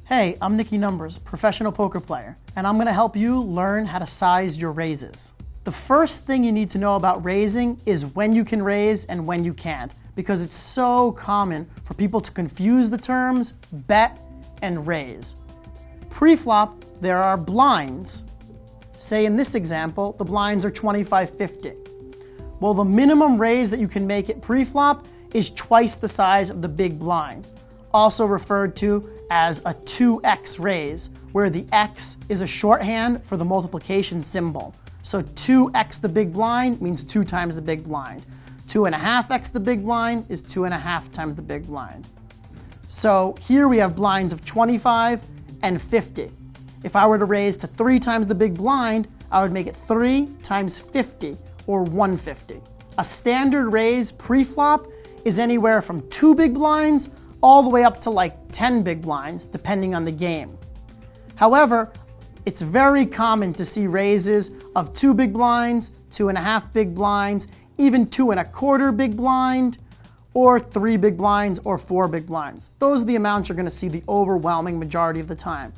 Hey, I'm Nicky Numbers, professional poker player, and I'm going to help you learn how to size your raises. The first thing you need to know about raising is when you can raise and when you can't, because it's so common for people to confuse the terms bet and raise. Pre-flop, there are blinds. Say in this example, the blinds are 25-50. Well, the minimum raise that you can make at pre-flop is twice the size of the big blind, also referred to as a 2x raise, where the x is a shorthand for the multiplication symbol. So 2x the big blind means 2 times the big blind. 2.5x the big blind is 2.5 times the big blind. So here we have blinds of 25 and 50. If I were to raise to 3 times the big blind, I would make it 3 times 50, or 150. A standard raise pre-flop is anywhere from 2 big blinds all the way up to like 10 big blinds, depending on the game. However, it's very common to see raises of 2 big blinds, 2.5 big blinds, even 2 1/4 big blind, or 3 big blinds, or 4 big blinds. Those are the amounts you're going to see the overwhelming majority of the time.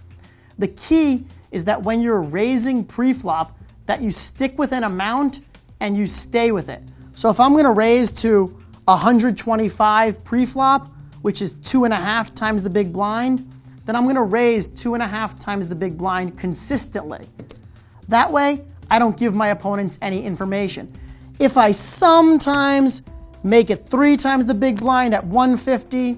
The key is that when you're raising pre-flop, that you stick with an amount and you stay with it. So if I'm going to raise to 125 pre-flop, which is 2.5 times the big blind, then I'm going to raise 2.5 times the big blind consistently. That way, I don't give my opponents any information. If I sometimes make it 3 times the big blind at 150,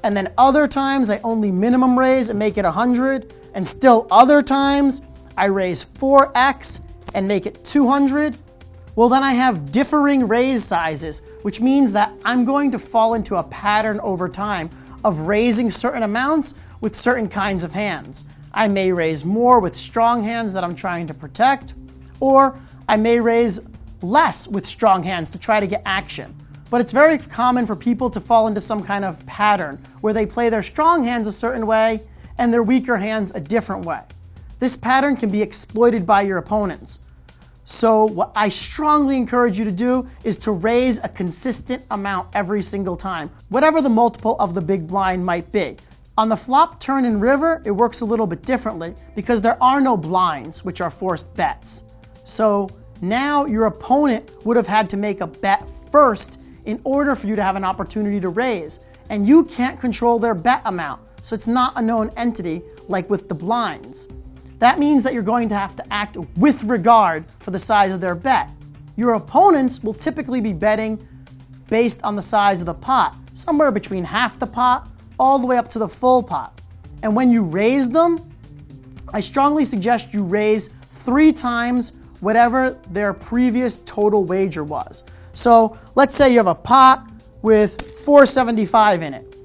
and then other times I only minimum raise and make it 100, and still other times I raise 4x and make it 200, well, then I have differing raise sizes, which means that I'm going to fall into a pattern over time of raising certain amounts with certain kinds of hands. I may raise more with strong hands that I'm trying to protect, or I may raise less with strong hands to try to get action. But it's very common for people to fall into some kind of pattern where they play their strong hands a certain way and their weaker hands a different way. This pattern can be exploited by your opponents. So what I strongly encourage you to do is to raise a consistent amount every single time, whatever the multiple of the big blind might be. On the flop, turn, and river, it works a little bit differently because there are no blinds, which are forced bets. So now your opponent would have had to make a bet first in order for you to have an opportunity to raise. And you can't control their bet amount, so it's not a known entity like with the blinds. That means that you're going to have to act with regard for the size of their bet. Your opponents will typically be betting based on the size of the pot, somewhere between half the pot all the way up to the full pot. And when you raise them, I strongly suggest you raise 3 times whatever their previous total wager was. So let's say you have a pot with 475 in it,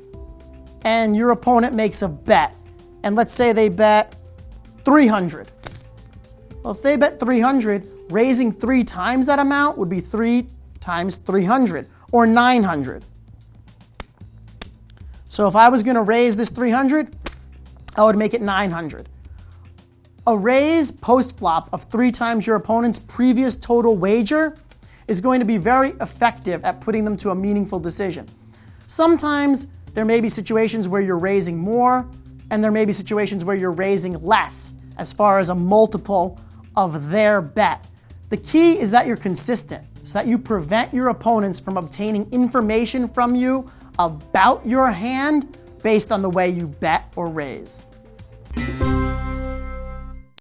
and your opponent makes a bet, and let's say they bet 300. Well, if they bet 300, raising 3 times that amount would be 3 times 300, or 900. So if I was going to raise this 300, I would make it 900. A raise post-flop of 3 times your opponent's previous total wager is going to be very effective at putting them to a meaningful decision. Sometimes there may be situations where you're raising more, and there may be situations where you're raising less as far as a multiple of their bet. The key is that you're consistent, so that you prevent your opponents from obtaining information from you about your hand based on the way you bet or raise.